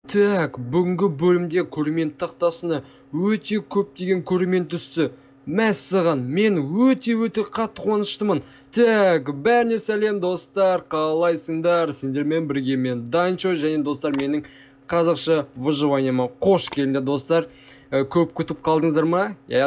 Так, бүгінгі бөлімде көрермен тақтасына өте көптеген көрермен түсті. Мәссаған, мен өте қатты қуаныштымын. Так, бәріне сәлем достар, қалайсыңдар? Сендермен бірге мен Данчо және достар менің қазақша выживаниема қош келдіңдер достар. Көп күтіп қалдыңыздар ма?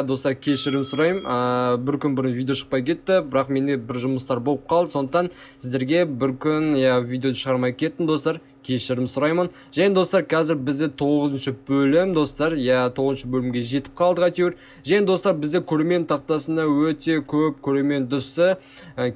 Достар, кешірім сұраймын. Бір күн бұрын видео шықпай кетті, бірақ менде бір жұмыстар болып қалды. Сондықтан сіздерге бір күн видео шығармай кеттім достар. Кешірім сұраймын. Және достар, қазір бізде 9-шы бөлім достар. 9-шы бөлімге жетіп қалдық әйтеуір. Және достар, бізде көрермен тақтасына өте көп көрермен түсті.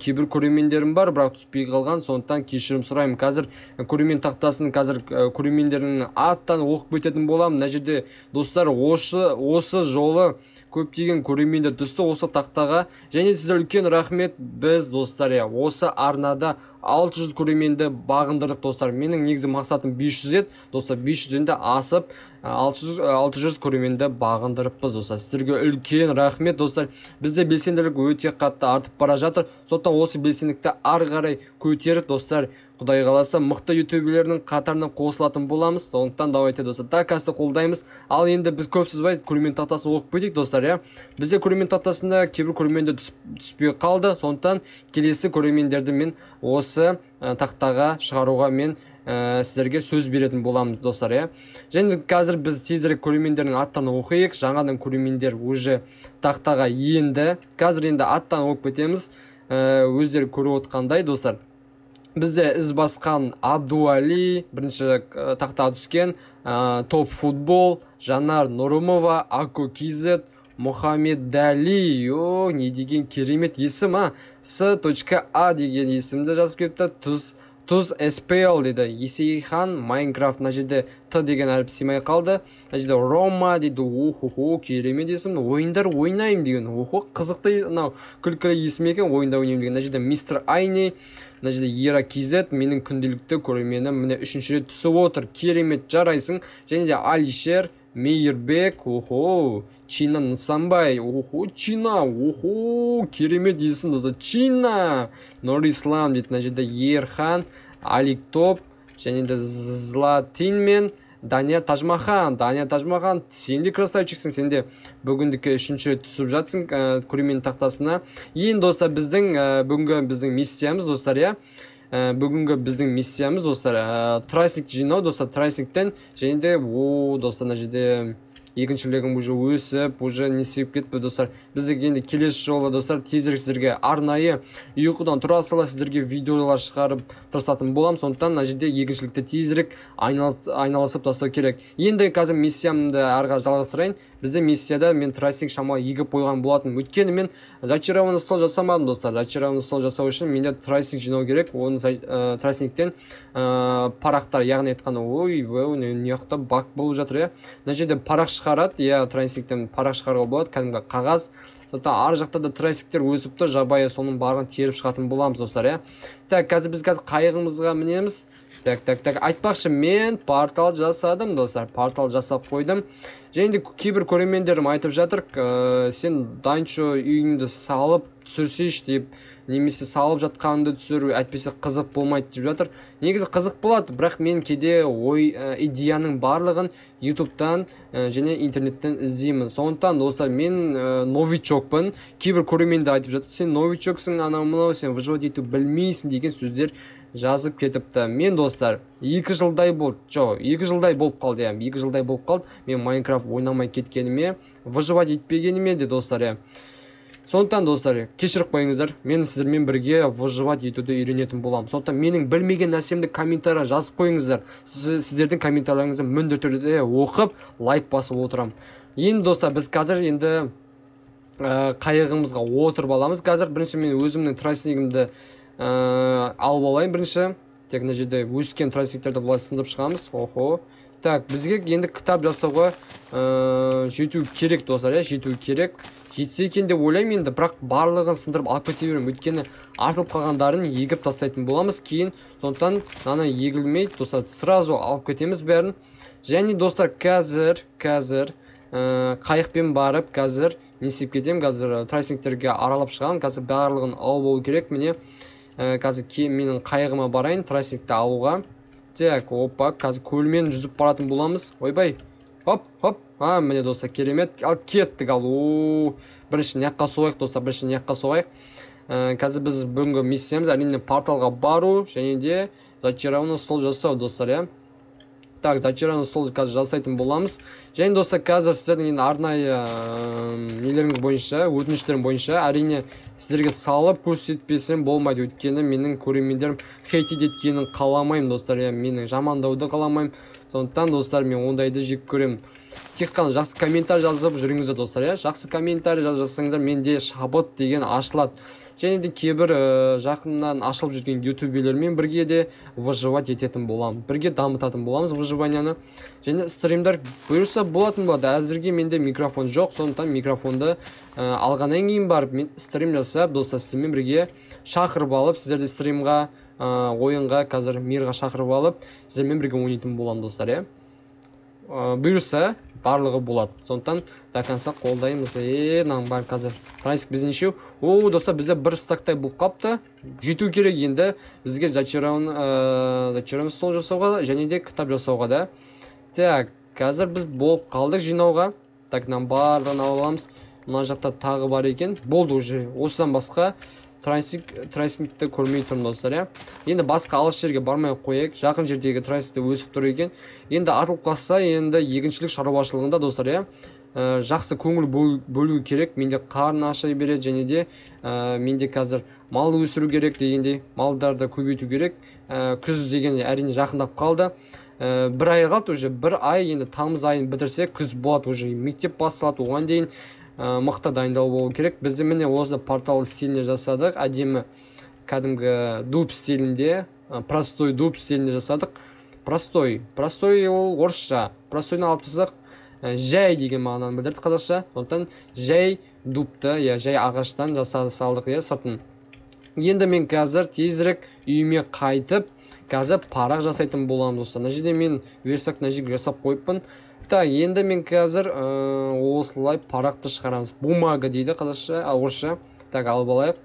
Кейбір көрермендерім бар, бірақ түспей қалған. Сондықтан кешірім сұраймын. Қазір көрермен тақтасын көрермендердің аттан оқып кететін боламын. Мына жерде достар, осы жолы көптеген көрермендер түсті осы тақтаға. Және сіздер үлкен рахмет. Біз достар, осы арнада 600 көрерменді бағындырдық достар. Менің негізі мақсатым 500 еді. Достар, 500-ден асып 600 көрерменді бағындырыппыз достар. Сіздерге үлкен рахмет достар. Бізде белсенділік өте қатты артып бара жатыр. Сондықтан осы белсенділікті ары қарай көтеріп достар, Құдай қаласа мықты ютуберлердің қатарына қосылатын боламыз. Сондықтан давайте достар, такасты қолдаймыз. Ал енді біз көп сызбай көрермен тақтасын оқып кетейік достар. Бізде көрермен тақтасында кейбір көрермендер түспей қалды. Сондықтан келесі көрермендерді мен осы тақтаға шығаруға мен сіздерге сөз беретін боламыз достар. Және қазір біз тезірек көрермендердің аттарын оқиық. Жаңадан көрермендер уже тақтаға енді. Қазір енді аттан оқып кетеміз. Өздері көріп отқандай достар. Бізде із басқан Абдуали бірінші тақтаға түскен, Топ футбол, Жанар Нұрымова, Аку Кизет, Мұхаммед Дали, не деген керемет есім, С.А деген есімді жазып кепті. Туз СПЛ дейді. Есейхан Майнкрафт, мына жерде Т деген әріп симай қалды. Мына жерде Рома дейді. Керемет есім. Ойындар ойнайым деген. Қызықты, күлкілі есім екен. Ойында ойнайым деген. Мына жерде Мистер Айни, мына жерде Ера Кизет, менің күнделікті көрерменім міне 3-ші рет түсіп отыр. Керемет, жарайсың. Және де Алишер Мейірбек, Чина Нысанбай, Чина, керемет есім достар, Чина, Нұрислам дейді, мына жерде Ерхан, Алик Топ, және де Златин мен Дания Тажмахан, сен де красавчиксің, сен де бүгіндікі 3-ші рет түсіп жатсың көрермен тақтасына. Ең достар, бүгінгі біздің миссиямыз достар, бүгінгі біздің миссиямыз достар, трайсник жинау достар, трайсниктен және де достар, мына жерде екіншілігім уже өсіп, уже не себеп кетпі достар. Бізде енді келесі жолы достар, тезірек сіздерге арнайы ұйқыдан тұра сала сіздерге видеолар шығарып тырысатын болам. Сондықтан мына жерде екіншілікті тезірек айналысып тастау керек. Енді қазір миссиямды арға жалғастырайын. Бізде миссияда мен трайсник шамалы егіп қойған болатын. Өйткені мен зачарованный стол жасамадым достар. Зачарованный стол жасау үшін менде трайсник жинау керек. Оның трайсниктен парақтар, яғни айтқанда, неяқта бак болып жатыр. Мына жерде парақ шығарады, трайсниктен парақ шығаруға болады, кәдімгі қағаз. Сондықтан ар жақта да трайсниктер өсіпті, жабайы соның барлығын теріп шығатын боламыз достар. Так, қазір біз қайығымызға мінеміз. Так, айтпақшы, мен портал жасадым достар, портал жасап қойдым. Және де кейбір көрермендерім айтып жатыр, сен Данчо үйіңді салып түсірсейші деп, немесе салып жатқанды түсіру, әйтпесе қызық болмайды деп жатыр. Негізі қызық болады, бірақ мен кейде идеяның барлығын ютубтан және интернеттен іздеймін. Сондықтан достар, мен новичокпын. Кейбір көрерменді айтып жатыр, сен новичоксың, анау-мынау, сен выживать ету білмейсің деген сөздер жазып кетіпті. Мен достар 2 жылдай болды. 2 жылдай болып қалды. 2 жылдай болып қалды. Мен Майнкрафт ойнамай кеткеніме, выживать етпегеніме де достар. Сондықтан достар, кешіріп қойыңыздар. Мен сіздермен бірге выживать етуді үйренетін боламын. Сондықтан менің білмеген нәрсемді комментария жазып қойыңыздар. Сіздердің комментарияларыңызды міндетті түрде оқып, лайк басып отырамын. Енді достар, біз қазір енді қайығымызға отырып аламыз. Қазір бірінші мен өзімнің трайсникімді алып алайын бірінші. Тек мына жерде өскен трайсниктерді былай сындып шығамыз. Так, бізге енді кітап жасауға жету керек достар, жету керек. Жетсе екен деп ойлаймын енді, бірақ барлығын сындырып алып кете беремін. Өйткені артылып қалғандарын егіп тастайтын боламыз кейін. Сондықтан наны егілмейді достар, сразу алып кетеміз бәрін. Және достар, қазір қайықпен барып, қазір не істеп кетемін, қазір трайсниктерге аралап шығамын. Қазір барлығын алып болу керек. Міне қазір менің қайығыма барайын трайсникті алуға. Так, опа, қазір көлмен жүзіп баратын боламыз. Ойбай. Хоп. Міне достар, керемет. Ал кеттік ал. Бірінші неққа соғайық достар, бірінші неққа соғайық. Қазір біз бүгінгі миссиямыз әрине порталға бару және де зачарованный стол жасау достар, иә. Так, зачарованный стол қазір жасайтын боламыз. Және достар, қазір сіздердің енді арнайы нелеріңіз бойынша, өтініштерім бойынша әрине сіздерге салып көрсетпесем болмайды. Өйткені менің көрермендерім хейт еткенін қаламаймын достар, иә. Менің жамандауды қаламаймын. Сондықтан достар, мен ондайды жек көремін. Тек қана жақсы комментарий жазып жүріңіздер достар, иә. Жақсы комментарий жазсаңыздар менде шабыт деген ашылады. Және де кейбір жақыннан ашылып жүрген ютуберлермен бірге де выживать ететін боламын. Бірге дамытатын боламыз выживанияны. Және стримдер бұйырса болатын болады. Әзірге менде микрофон жоқ, сондықтан микрофонды алғаннан кейін барып мен стрим жасап, достар сіздермен бірге шақырып алып, сіздерді стримға, ойынға, қазір мирға шақырып алып, сіздермен бірге ойнайтын боламын достар, иә. Бұйырса барлығы болады. Сондықтан до конца қолдаймыз. Нам бар қазір. Трансик бізде нешеу? Достар, бізде бір стактай бұл қапты. Жету керек енді бізге зачарованный стол жасауға және де кітап жасауға да. Так, қазір біз болып қалдық жинауға. Так, нам барлығын аламыз. Мына жақта тағы бар екен. Болды уже. Осыдан басқа трансикті көрмей тұрмын достар, иә. Енді басқа алыс жерге бармай қойайық. Жақын жердегі трансикті өсіп тұр екен. Енді артылып қалса, енді егіншілік шаруашылығында достар, иә. Жақсы көңіл бөлу керек. Менде қарын аша береді және де менде қазір мал өсіру керек дегенде, малдарды көбейту керек. Күз деген әрине жақындап қалды. Бір ай қалды уже, бір ай, енді тамыз айын бітірсе күз болады уже. Мектеп басталады, оған дейін мықты дайындау болу керек. Бізде міне осы портал стилінде жасадық. Әдемі кәдімгі дуб стилінде, простой дуб стилінде жасадық. Простой ол орысша. Простойны алып тастасақ, жай деген мағынаны білдірді қазақша. Сондықтан жай дубты, я жай ағаштан жасадық, я сыртын. Енді мен қазір тезірек үйіме қайтып, қазір парақ жасайтын боламын достар. Мына жерде мен версак мына жерге жасап қойыппын. Так, енді мен қазір осылай парақты шығарамыз. Бумага дейді қазақша, орысша. Так, алып алайық.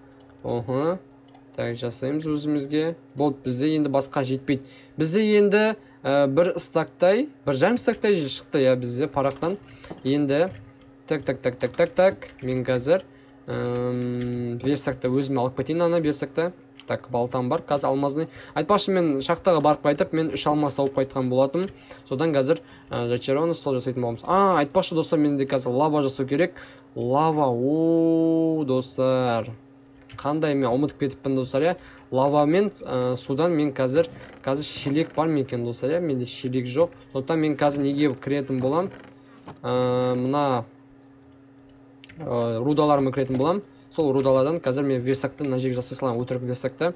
Так, жасаймыз өзімізге. Болды, бізде енді басқа жетпейді. Бізде енді бір стактай, бір жарым стактай шықты, я бізде парақтан. Енді так, мен қазір версакта өзіме алып кетейін, ана версакта. Так, балтам бар, қазір алмазный. Айтпақшы, мен шахтаға барып қайтып, мен 3 алмаз тауып қайтқан болатым. Содан қазір зачарованный стол жасайтын боламыз. Айтпақшы достар, менде қазір лава жасау керек. Лава, достар. Қандай мен ұмытып кетіппін достар, иә. Лава мен судан мен қазір шелек бар ма екен достар, иә. Менде шелек жоқ. Сондықтан мен қазір неге кіретін болам? Мына рудаларыма кіретін болам. Сол рудалардан қазір мен версакты мына жерге жасай саламын, өтірік версакты.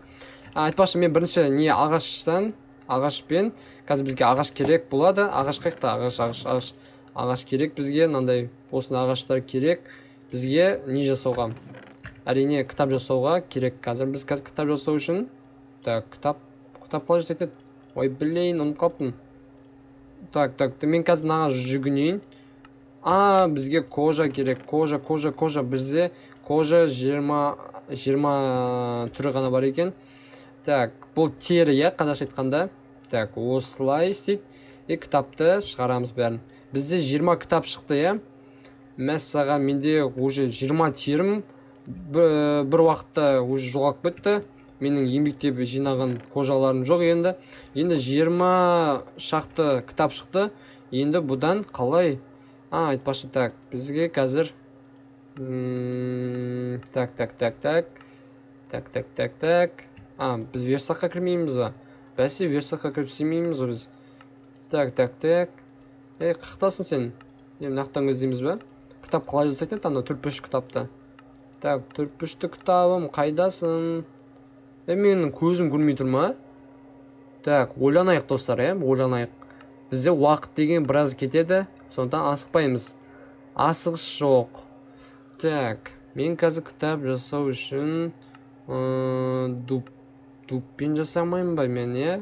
Айтпақшы, мен бірінші не ағашпен, қазір бізге ағаш керек болады. Ағаш қайықта, ағаш керек бізге, мынандай осыны ағаштар керек бізге не жасауға. Әрине кітап жасауға керек. Қазір біз кітап жасау үшін, так, кітап қалай жасайтын? Ой, білейін, ұмытып қалыппын. Так, мен қазір мына жүгінейін. Бізге кожа керек, кожа. Бізде кожа 20 түрі ғана бар екен. Так, бұл тері, иә, қазақша айтқанда. Так, осылай істейік. Кітапты шығарамыз бәрін. Бізде 20 кітап шықты, иә. Мәссаған, менде уже 20 терім бір уақытта уже жоғалып кетті. Менің еңбектеп жинаған кожаларым жоқ енді. Енді 20 шақты кітап шықты. Енді бұдан қалай? Айтпашы, так, бізге қазір так. Біз версаққа кірмейміз ба? Бәсе, версаққа кіріп істемейміз ба біз? Так. Қақтасын сен? Нақтан көздейміз ба? Кітап қалай жасайтын еді, түрпіш кітапты. Так, түрпішті кітабым қайдасын? Менің көзім көрмей тұр ма? Так, ойланайық достар, ойланайық. Бізде уақыт деген біраз кетеді, сондықтан асықпаймыз. Асығыс жоқ. Так, мен қазір кітап жасау үшін дуппен жасамайым ба мен, е?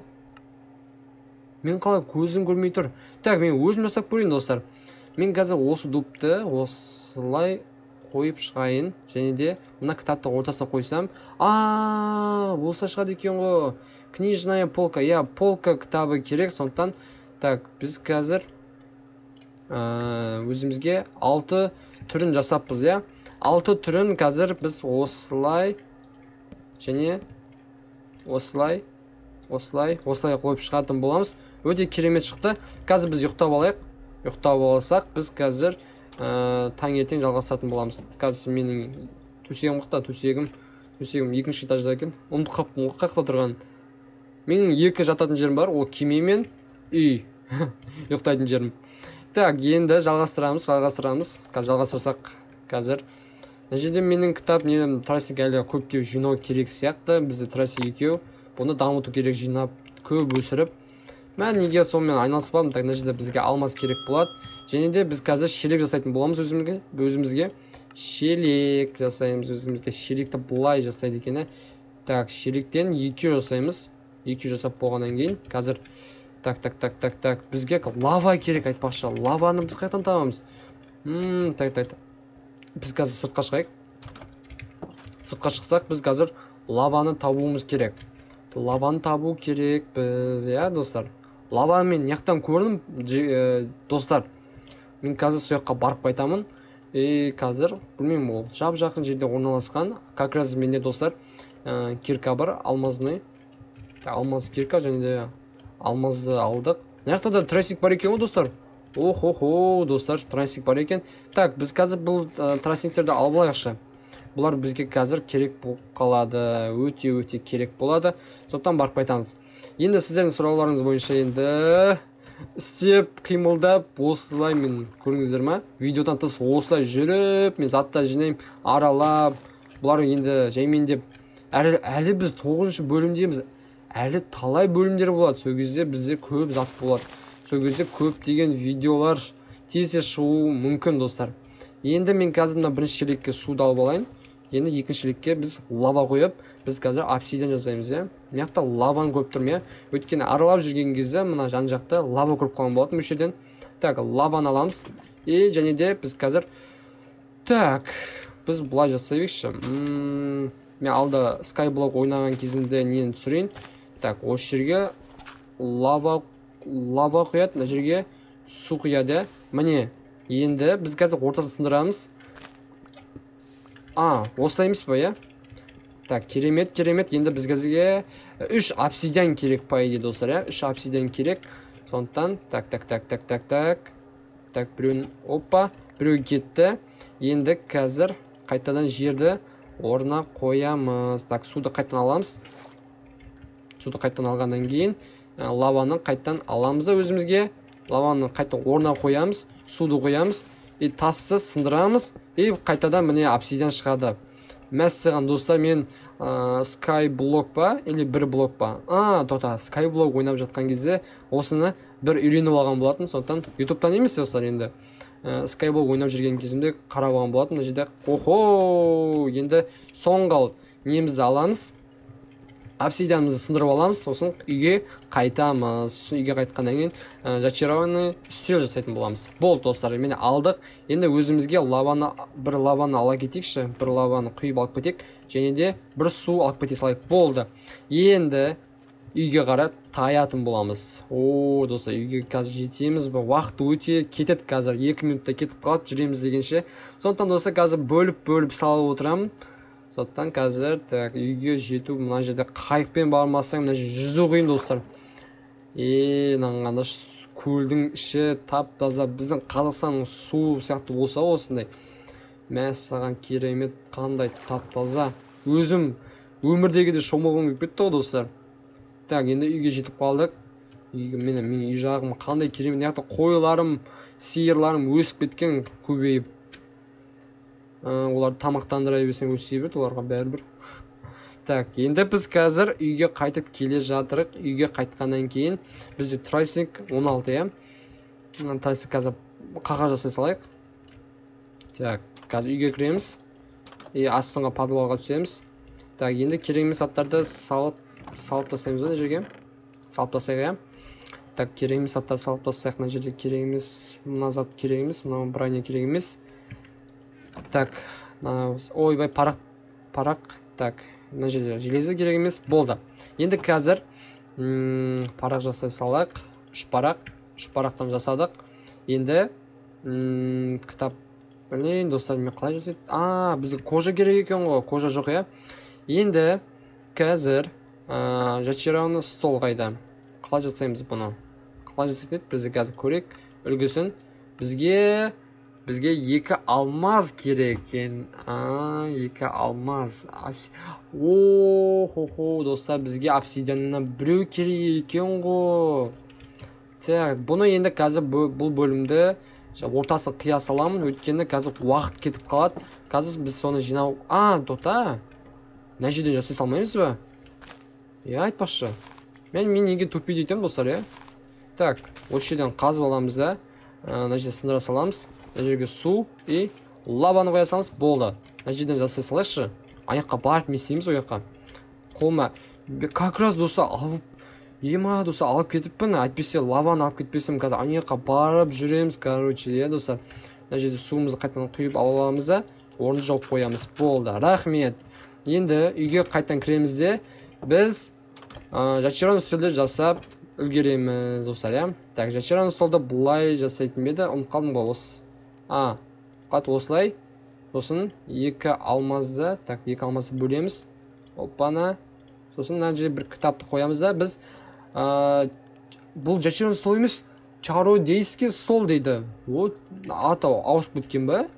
Мен қалай көзім көрмей тұр? Так, мен өзім жасап көрейін достар. Мен қазір осы дупты осылай қойып шығайын, және де мына кітапты ортасына қойсам, болса шығады екен ғой. книжная полка. Полка кітабы керек. Сондықтан так, біз қазір өзімізге 6 түрін жасаппыз, 6 түрін қазір біз осылай және осылай қойып шығатын боламыз. Өте керемет шықты. Қазір біз ұйықтап алайық. Ұйықтап алсақ, біз қазір таңертең жалғастыратын боламыз. Қазір менің төсегім қақта, төсегім екінші этажда екен. Ұмытып қалыппын, қақта тұрған. Менің 2 жататын жерім бар, ол кеме мен үй. Ұйықтайтын жерім. Так, енді жалғастырамыз. Жалғастырсақ қазір. Мына жерде менің кітап, трасик әлі көптеп жинау керек сияқты. Бізде трасик екеу. Бұны дамыту керек, жинап, көп өсіріп. Мен неге сонымен айналыспадым. Так, мына жерде бізге алмаз керек болады. Және де біз қазір шелек жасайтын боламыз өзімізге. Шелек жасаймыз өзімізге. Шелекті бұлай жасайды екен. Так, шелектен 2 жасаймыз. 2 жасап болғаннан кейін қазір так. Бізге лава керек, айтпақшы. Лаваны біз қайдан табамыз? Так. Біз қазір сыртқа шығайық. Сыртқа шықсақ, біз қазір лаваны табуымыз керек. Лаваны табу керек біз, достар. Лаваны мен яқтан көрдім, достар. Мен қазір сояққа барып қайтамын. Қазір, білмеймін, ол жап-жақын жерде орналасқан. Как раз менде, достар, кирка бар, алмазный. Алмаз кирка, және де алмазды алдық. Яқта да трасик бар екен, достар. Достар, трасик бар екен. Так, біз қазір бұл трасиктерді алып алайықшы. Бұлар бізге қазір керек болып қалады. Өте керек болады. Сондықтан барып қайтамыз. Енді сіздердің сұрауларыңыз бойынша енді істеп, қимылдап, осылай мен көріңіздер ма? Видеодан тыс осылай жүріп, мен затта жинаймын, аралап. Бұлар енді жаймендеп. Әлі біз 9-шы бөлімдеміз. Әлі талай бөлімдер болады. Сол кезде бізде көп зат болады. Сол кезде көптеген видеолар тез шығуы мүмкін, достар. Енді мен қазір бірінші шелекке суды алып алайын. Енді екінші шелекке біз лава қойып, біз қазір обсидиан жасаймыз, Мияқта лаваны көріп тұрмын, Өйткені аралап жүрген кезде мына жан жақта лава көріп қалған болатын мөлшерден. Так, лаваны аламыз. Және де біз қазір біз бұлай жасайықшы. Мен алда Skyblock ойнаған кезінде нені түсірейін. Так, осы жерге лава құяды, мына жерге су құяды. Міне, енді біз қазір ортасын сындырамыз. Осылай емес па, Так, керемет. Енді біз қазірге 3 обсидиан керек па еді, достар, 3 обсидиан керек. Сондықтан, так. Так, біреуін, біреу кетті. Енді қазір қайтадан жерді орнына қоямыз. Так, суды қайтадан аламыз. Суды қайтадан алғаннан кейін лаваны қайтадан аламыз да өзімізге. Лаваны қайтадан орнына қоямыз. Суды қоямыз. Тасты сындырамыз. Қайтадан міне обсидиан шығады. Мәссаған, достар, мен Skyblock па, или бір блок па? Skyblock ойнап жатқан кезде осыны бір үйреніп алған болатын. Сондықтан YouTube'тан емес, достар, енді Skyblock ойнап жүрген кезімде қарап алған болатын. Мына жерде енді соңғы немізді аламыз. Обсидианымызды сындырып аламыз, сосын үйге қайтамыз. Сосын үйге қайтқаннан кейін зачарованный үстел жасайтын боламыз. Болды, достар, мені алдық. Енді өзімізге бір лаваны ала кетейікші, бір лаваны құйып алып кетейік, және де бір су алып кете салайық. Болды. Енді үйге қарай таятын боламыз. Достар, үйге қазір жетеміз. Уақыт өте кетеді қазір. 2 минутта кетіп қалады, жүреміз дегенше. Сондықтан, достар, қазір бөліп салып отырамын. Сондықтан қазір үйге жету, мына жерде қайықпен бармасаң, мына жерде жүзу қиын, достар. Нанғанда көлдің іші тап-таза, біздің Қазақстанның су сияқты болса осындай. Мәссаған, керемет, қандай тап-таза. Өзім өмірдегі де шомылғым келіп кетті, достар. Так, енді үйге жетіп қалдық. Мен үй жағым қандай керемет, яқты қойларым, сиырларым өсіп кеткен, көбейіп. Олар тамақтандыра берсең өсе берді, оларға бәрібір. Так, енді біз қазір үйге қайтып келе жатырық. Үйге қайтқаннан кейін бізде трасик 16, Трасик қазір қағаз жасай салайық. Так, қазір үйге кіреміз. Астыңға подвалға түсеміз. Так, енді керек емес заттарды салып тастаймыз мына жерге. Салып тастайық, Так, керек емес заттарды салып тастайық. Мына жерде керек емес, мына зат керек емес, мына броня керек емес. Так, ойбай, парақ. Так, мына жерде железо керек емес. Болды. Енді қазір парақ жасай салайық. 3 парақ, 3 парақтан жасадық. Енді кітап, блин, достар, мен қалай жасайды? Бізге кожа керек екен ғой, кожа жоқ, иә. Енді қазір зачарованный стол қайда? Қалай жасаймыз бұны? Қалай жасайды? Бізге қазір көрейік үлгісін. Бізге 2 алмаз керек екен. 2 алмаз. Достар, бізге обсидианнан біреу керек екен ғой. Так, бұны енді қазір бұл бөлімді ортасын қия саламын, өйткені қазір уақыт кетіп қалады. Қазір біз соны жинау... Тота, мына жерден жасай салмаймыз ба? Айтпашы. Мен неге тупи дейтін достар, иә? Так, осы жерден қазып аламыз, ә? Мына жерде сындыра саламыз. Мына жерге су и лаваны қоя саламыз. Болды. Мына жерден жасай салайшы. Аяққа барып не істейміз ояққа? Қолыма как раз достар алып кетіппін, әйтпесе лаваны алып кетпесем, қазір аяққа барып жүреміз, иә достар. Мына жерде суымызды қайтадан құйып аламыз да, орынды жауып қоямыз. Болды, рахмет. Енді үйге қайтадан кіреміз де, біз зачарованный столды жасап үлгереміз достар, иә. Так, зачарованный столды бұлай жасайтын беді, ұмытып қалдым ғой осы. Осылай. Сосын 2 алмазды, так, 2 алмазды бөлеміз. Опана. Сосын мына жерде бір кітапты қоямыз да, біз бұл зачарованный стол емес, чародейский стол дейді. Атау ауысып кеткен ба?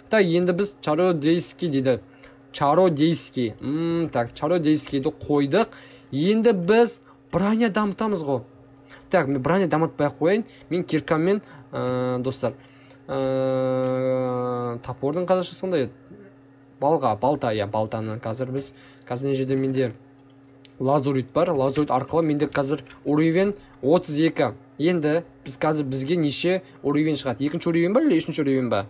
Так, енді біз чародейский дейді. Чародейский. Так, чародейскийді қойдық. Енді біз броня дамытамыз ғой. Так, мен броня дамытпай қойын. Мен киркаммен, достар, топордың қазақшасы қандай еді? Балта, иә, балтаны. Қазір не жерде менде лазурит бар. Лазурит арқылы менде қазір уровень 32. Енді бізге неше уровень шығады? 2-ші уровень ба или 3-ші уровень ба?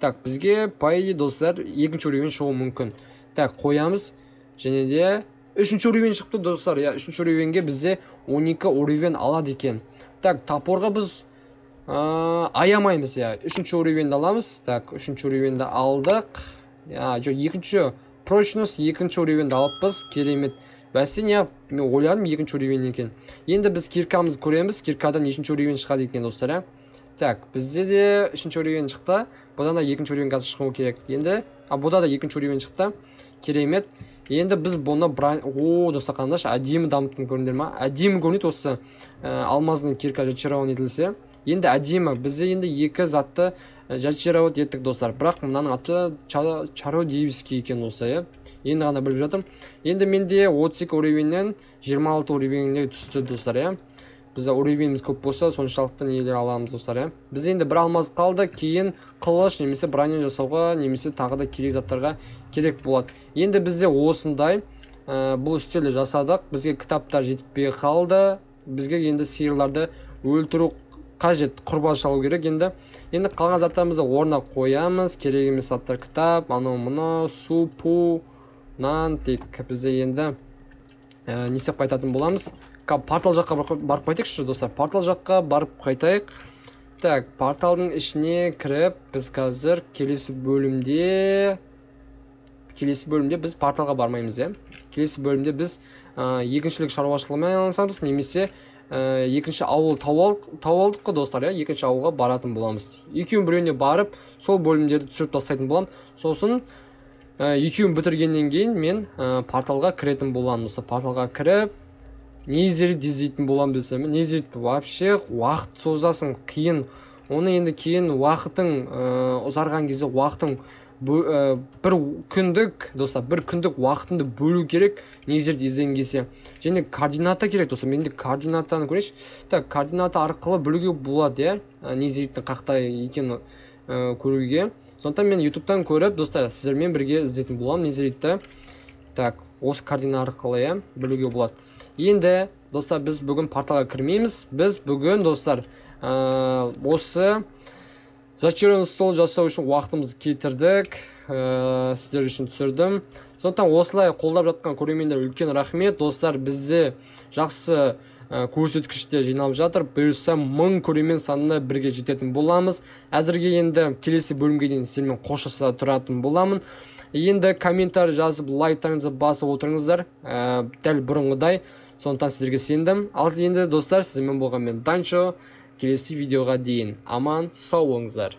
Так, бізге пайды достар 2-ші уровень шығуы мүмкін. Так, қоямыз. Және де 3-ші уровень шықты достар. 3-ші уровеньге бізде 12 уровень алады екен. Так, топорға біз аямаймыз, 3-ші уровеньді аламыз. Так, 3-ші уровеньді алдық. Жоқ, 2-ші прочность 2-ші уровеньді алыппыз. Керемет. Бәсе, мен ойладым 2-ші уровень екен. Енді біз киркамызды көреміз. Киркадан 2-ші уровень шығады екен достар. Так, бізде де 3-ші уровень шықты. Бұдан да 2-ші уровень қазір шығуы керек. Енді, бұда да 2-ші уровень шықты. Керемет. Енді біз бұны достар, қандашы, әдемі дамыттың көріндер ма? Әдемі көрінеді осы алмаздың кирка зачарован етілсе. Енді әдемі, бізде енді 2 затты зачарован еттік достар. Бірақ мұнаның аты чародейский екен осы, енді ғана біліп жатырмын. Енді менде 32 уровеньнен 26 уровеньге түсті достар. Бізде уровеньіміз көп болса, соншалықты нелер аламыз достар. Біз енді бір алмаз қалды, кейін қылыш немесе броня жасауға, немесе тағы да керек заттарға керек болады. Енді бізде осындай бұл үстелді жасадық. Бізге кітаптар жетпей қалды. Бізге енді сиырларды өлтіру қажет, құрбан шалу керек. Енді қалған заттарымызды орнына қоямыз. Керек емес заттар кітап, мұны, су, пу, нан, тек бізде енді не істеп қайтатын боламыз. Портал жаққа барып қайтайықшы достар. Портал жаққа барып қайтайық. Так, порталдың ішіне кіріп, біз қазір келесі бөлімде біз порталға бармаймыз, Келесі бөлімде біз екіншілік шаруашылығымен айналысамыз, немесе екінші ауыл тауалдық қой достар, екінші ауылға баратын боламыз. Екеуін біреуіне барып, сол бөлімдерді түсіріп тастайтын болам. Сосын екеуін бітіргеннен кейін мен порталға кіретін боламын. Порталға кіріп, незерит іздейтін болам десем, незерит вообще уақыт созасын, қиын. Оны енді кейін уақытың ұзарған кезде уақытың бір күндік уақытыңды бөлу керек незерит іздеген кезде. Және координата керек достар. Менде координатаны көрейінші. Так, координата арқылы білуге болады, незериттің қақтай екенін көруге. Сондықтан мен ютубтан көріп, достар, сіздермен бірге іздейтін болам незеритті. Так, осы координа арқылы білуге болады. Енді, достар, біз бүгін порталға кірмейміз. Біз бүгін, достар, осы зачарованный стол жасау үшін уақытымызды кетірдік. Сіздер үшін түсірдім. Сондықтан осылай қолдап жатқан көрермендер үлкен рахмет. Достар, бізде жақсы көрсеткіште жиналып жатыр. Бұйырса 1000 көрермен санына бірге жететін боламыз. Әзірге енді келесі бөлімге дейін сіздермен қоштаса тұратын боламын. Енді комментарий жазып, лайктарыңызды басып отырыңыздар, дәл бұрынғыдай. Сондықтан сіздерге сендім. Ал енді достар, сіздермен болған мен Данчо. Келесі видеоға дейін аман сау болыңыздар.